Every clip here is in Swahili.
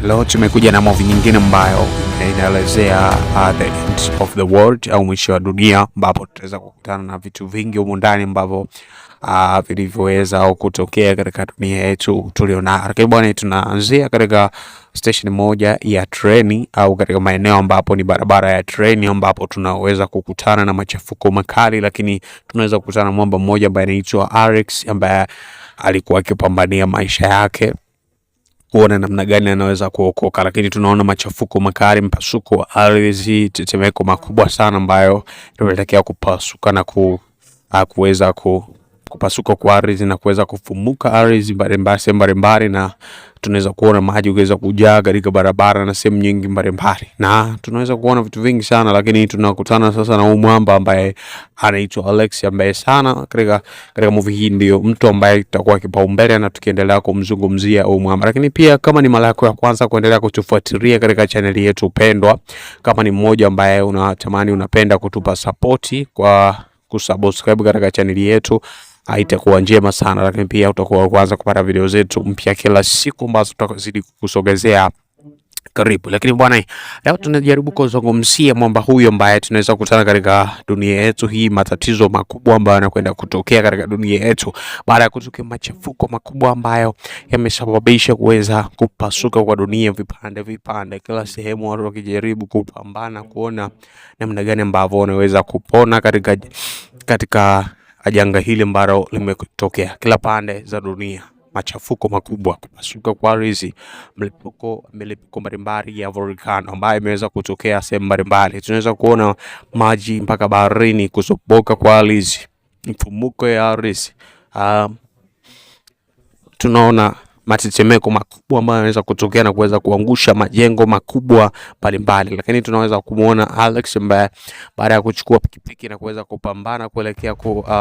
Leo tumekuja na movie nyingine ambayo inaelezea the end of the world au mwisho wa dunia, ambapo tutaweza kukutana na vitu vingi humu ndani ambavyo vilivyoweza au kutokea katika dunia yetu tulionayo. Lakini bwana, tunaanzia katika station moja ya treni au katika maeneo ambapo ni barabara ya treni, ambapo tunaweza kukutana na machafuko makali, lakini tunaweza kukutana na mwamba mmoja ambaye anaitwa Alex, ambaye alikuwa akipambania maisha yake kuona namna gani anaweza kuokoka. Lakini tunaona machafuko makali, mpasuko wa ardhi, tetemeko makubwa sana ambayo tunaelekea kupasuka na kuweza kupasuka kwa ardhi na kuweza kufumuka ardhi mbalimbali, na tunaweza kuona maji kuweza kujaa katika barabara na sehemu nyingi mbalimbali, na tunaweza kuona vitu vingi sana. Lakini tunakutana sasa na mwamba ambaye anaitwa Alex, ambaye sana katika movie hii ndio mtu ambaye tutakuwa kipaumbele na tukiendelea kumzungumzia huyu mwamba. Lakini pia kama ni mara yako ya kwanza kuendelea kutufuatilia katika channel yetu pendwa, kama ni mmoja ambaye unatamani unapenda kutupa support kwa kusubscribe katika channel yetu, itakuwa njema sana. Lakini pia utakuwa kwanza kupata video zetu mpya kila siku ambazo tutazidi kukusogezea karibu. Lakini bwana, leo tunajaribu kuzungumzia mwamba huyu ambaye tunaweza kukutana katika dunia yetu hii, matatizo makubwa ambayo yanakwenda kutokea katika dunia yetu baada ya kutokea machafuko makubwa ambayo yamesababisha kuweza kupasuka kwa dunia vipande. Kila sehemu watu wakijaribu kupambana kuona namna gani ambavyo wanaweza kupona katika janga hili ambalo limetokea kila pande za dunia. Machafuko makubwa, kupasuka kwa ardhi, milipuko mbalimbali ya volcano ambayo imeweza kutokea sehemu mbalimbali. Tunaweza kuona maji mpaka baharini, kusoboka kwa ardhi, mfumuko ya ardhi. Tunaona matetemeko makubwa ambayo yanaweza kutokea na kuweza kuangusha majengo makubwa mbalimbali. Lakini tunaweza kumuona Alex ambaye baada ya kuchukua pikipiki na kuweza kupambana kuelekea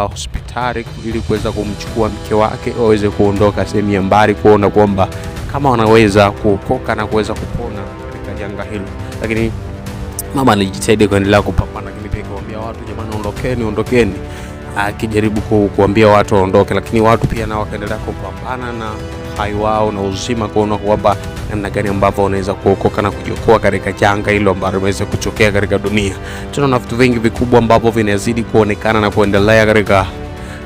hospitali ili kuweza kumchukua mke wake waweze kuondoka sehemu ya mbali, kuona kwamba kama wanaweza kuokoka na kuweza kupona katika janga hilo. Lakini mama alijitahidi kuendelea kupambana, lakini pia kuambia watu, jamani, ondokeni, akijaribu kuambia watu waondoke, lakini watu pia nao wakaendelea kupambana na hai wao na uzima, kuona kwamba namna gani ambavyo wanaweza kuokoka na kujiokoa katika janga hilo ambalo limeweza kutokea katika dunia. Tunaona vitu vingi vikubwa ambavyo vinazidi kuonekana na kuendelea katika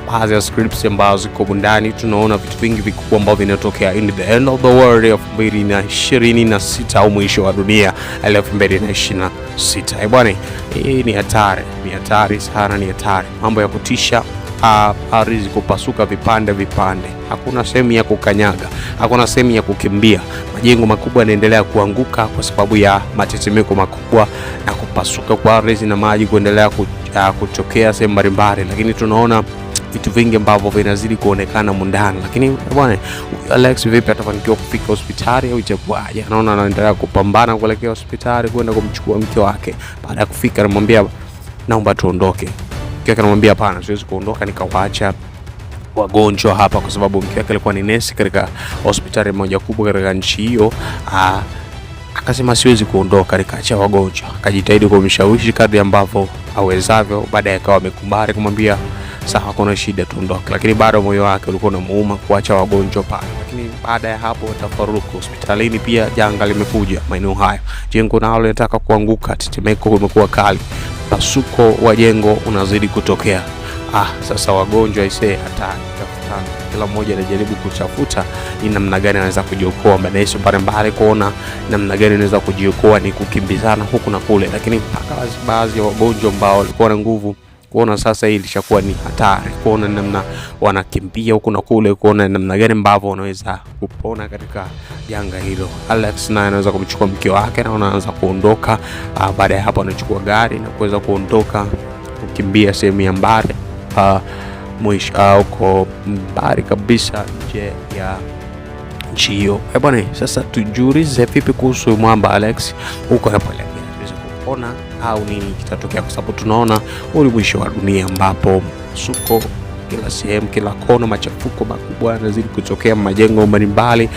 baadhi ya scripts ambazo ziko ndani. Tunaona vitu vingi vikubwa ambavyo vinatokea in the end of the world of 2026 au mwisho wa dunia 2026. Bwana, hii ni hatari sana, ni hatari, mambo ya kutisha. Ardhi kupasuka vipande, hakuna sehemu ya kukanyaga, hakuna sehemu ya kukimbia. Majengo makubwa yanaendelea kuanguka kwa sababu ya matetemeko makubwa na kupasuka kwa ardhi na maji kuendelea kutokea sehemu mbalimbali. Lakini tunaona vitu vingi ambavyo vinazidi kuonekana mundani. Lakini bwana, Alex vipi, atafanikiwa kufika hospitali au itakuwaje? Anaona anaendelea kupambana kuelekea hospitali kwenda kumchukua mke wake. Baada ya kufika, anamwambia naomba tuondoke. Mke wake anamwambia hapana, siwezi kuondoka nikawaacha wagonjwa hapa, kwa sababu mke wake alikuwa ni nesi katika hospitali moja kubwa katika nchi hiyo. Akasema siwezi kuondoka nikaacha wagonjwa. Akajitahidi kumshawishi kadri ambavyo awezavyo, baadaye akawa amekubali kumwambia sawa, kuna shida, tuondoke. Lakini bado moyo wake ulikuwa unamuuma kuacha wagonjwa pale. Lakini baada ya hapo tafaruku hospitalini, pia janga limekuja maeneo hayo, jengo nalo linataka kuanguka, tetemeko limekuwa kali, pasuko wa jengo unazidi kutokea. Sasa wagonjwa hatari, tafutana, kila mmoja anajaribu kutafuta ni namna gani anaweza kujiokoa. Maelezo mbalimbali kuona namna gani anaweza kujiokoa ni kukimbizana huku na kule. Lakini mpaka baadhi ya wagonjwa ambao walikuwa na nguvu kuona sasa hii ilishakuwa ni hatari, kuona namna wanakimbia huku na kule, kuona namna gani ambavyo wanaweza kupona katika janga hilo. Alex naye anaweza kumchukua mke wake na anaanza kuondoka. Baada ya hapo anachukua gari na kuweza kuondoka kukimbia sehemu ya mbali, mwisho uko mbali kabisa nje ya nchi hiyo. Bwana, sasa tujiulize vipi kuhusu mwamba Alex huko anapoelekea, anaweza kupona au nini kitatokea? Kwa sababu tunaona huu ni mwisho wa dunia ambapo suko kila sehemu, kila kona, machafuko makubwa yanazidi kutokea, majengo mbalimbali,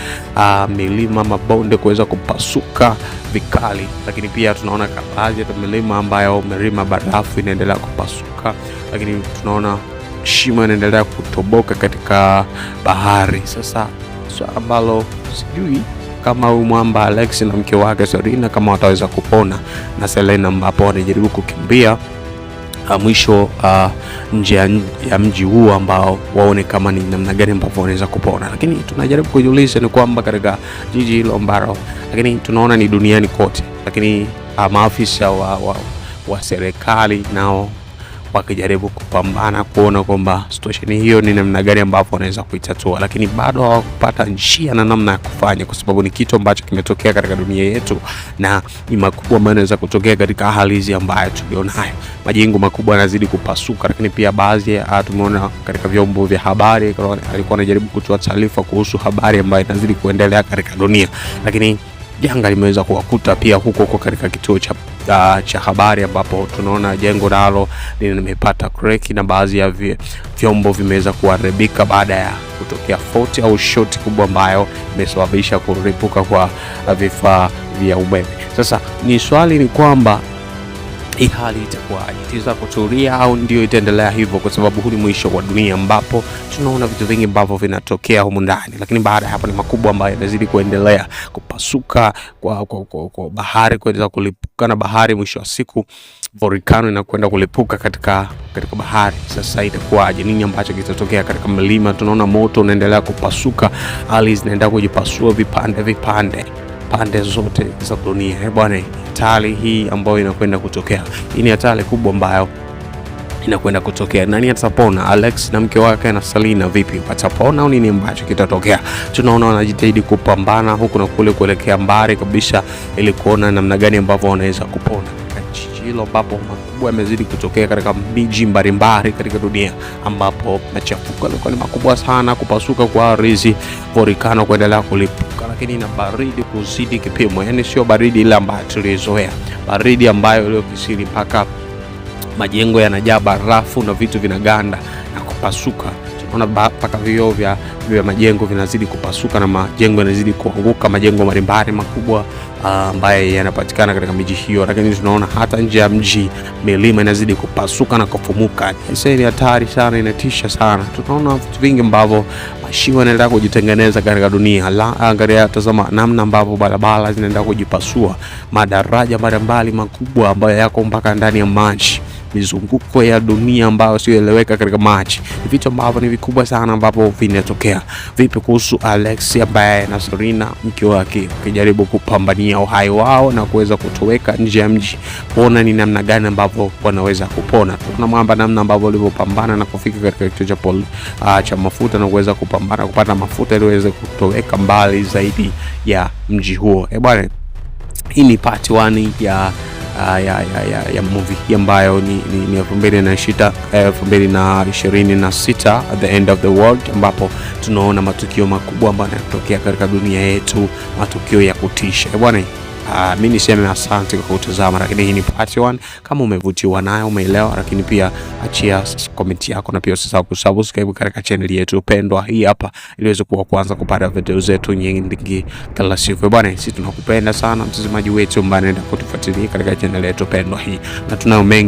milima, mabonde kuweza kupasuka vikali. Lakini pia tunaona baadhi ya milima ambayo milima barafu inaendelea kupasuka. Lakini tunaona shimo inaendelea kutoboka katika bahari. Sasa swala ambalo sijui kama huyu mwamba Alex na mke wake Serena kama wataweza kupona na Serena, ambapo wanajaribu kukimbia mwisho nje ya mji huu ambao waone kama ni namna gani ambavyo wanaweza kupona. Lakini tunajaribu kujiuliza ni kwamba katika jiji hilo ambalo, lakini tunaona ni duniani kote, lakini maafisa wa serikali nao wakijaribu kupambana kuona kwamba situation hiyo ni namna gani ambavyo wanaweza kuitatua, lakini bado hawakupata njia na namna ya kufanya, kwa sababu ni kitu ambacho kimetokea katika dunia yetu na ni makubwa ambayo yanaweza kutokea katika hali hizi ambayo tulionayo. Majengo makubwa yanazidi kupasuka, lakini pia baadhi tumeona katika vyombo vya habari alikuwa anajaribu kutoa taarifa kuhusu habari ambayo inazidi kuendelea katika dunia, lakini janga limeweza kuwakuta pia huko katika kituo cha habari, ambapo tunaona jengo nalo limepata crack na baadhi ya vyombo vimeweza kuharibika baada ya kutokea fault au short kubwa ambayo imesababisha kuripuka kwa vifaa vya umeme. Sasa ni swali ni kwamba hii hali itakuwaje? Itaweza kutulia au ndio itaendelea hivyo? Kwa sababu huu ni mwisho wa dunia ambapo tunaona vitu vingi ambavyo vinatokea humu ndani, lakini baada ya hapo ni makubwa ambayo yanazidi kuendelea kupasuka kwa bahari kuweza kulipuka, na bahari mwisho wa siku volcano inakwenda kulipuka katika bahari. Sasa itakuwaje? Nini ambacho kitatokea katika mlima? Tunaona moto unaendelea kupasuka, hali zinaendelea kujipasua vipande pande zote za dunia. Bwana, hatari hii ambayo inakwenda kutokea, hii ni hatari kubwa ambayo inakwenda kutokea. Nani atapona? Alex na mke wake na Serena vipi, watapona au nini ambacho kitatokea? Tunaona wanajitahidi kupambana huku na kule kuelekea mbali kabisa ili kuona namna gani ambavyo wanaweza kupona hilo, ambapo makubwa yamezidi kutokea katika miji mbalimbali katika dunia, ambapo machafuko yalikuwa ni makubwa sana, kupasuka kwa ardhi, volcano kuendelea kulipuka, lakini na baridi kuzidi kipimo. Yani sio baridi ile ambayo tulizoea, baridi ambayo leo kisiri mpaka majengo yanajaa barafu na vitu vinaganda na kupasuka. Tunaona mpaka vioo vya majengo vinazidi kupasuka na majengo yanazidi kuanguka, majengo mbalimbali makubwa ambaye yanapatikana katika miji hiyo. Lakini tunaona hata nje ya mji milima inazidi kupasuka na kufumuka. Sasa ni hatari sana, inatisha sana. Tunaona vitu vingi ambavyo mashimo yanaendelea kujitengeneza katika dunia. Angalia, tazama namna ambavyo barabara zinaendelea kujipasua, madaraja mbalimbali makubwa ambayo yako mpaka ndani ya maji, mizunguko ya dunia ambayo sioeleweka katika maji. Ni vitu ambavyo ni vikubwa sana ambavyo vinatokea. Vipi kuhusu Alex ambaye na Serena mke wake wakijaribu kupambania uhai wao na kuweza kutoweka nje ya mji, kuona ni namna gani ambavyo wanaweza kupona? Tunaona mwamba namna ambavyo walivyopambana na kufika katika kituo cha mafuta na kuweza kupambana kupata mafuta ili waweze kutoweka mbali zaidi ya mji huo. Bwana, hii ni part 1 ya movie ambayo ni 2026 at the end of the world, ambapo tunaona matukio makubwa ambayo yanatokea katika dunia yetu, matukio ya kutisha. Bwana, mimi niseme asante kwa kutazama, lakini hii ni part 1. Kama umevutiwa nayo, umeelewa, lakini pia achia comment yako na pia usisahau kusubscribe katika channel yetu pendwa hii hapa ili uweze kuwa kwanza kupata video zetu nyingi kila siku. Bwana, sisi tunakupenda sana mtazamaji wetu ambaye anaenda kutufuatilia katika channel yetu pendwa hii, na tunao mengi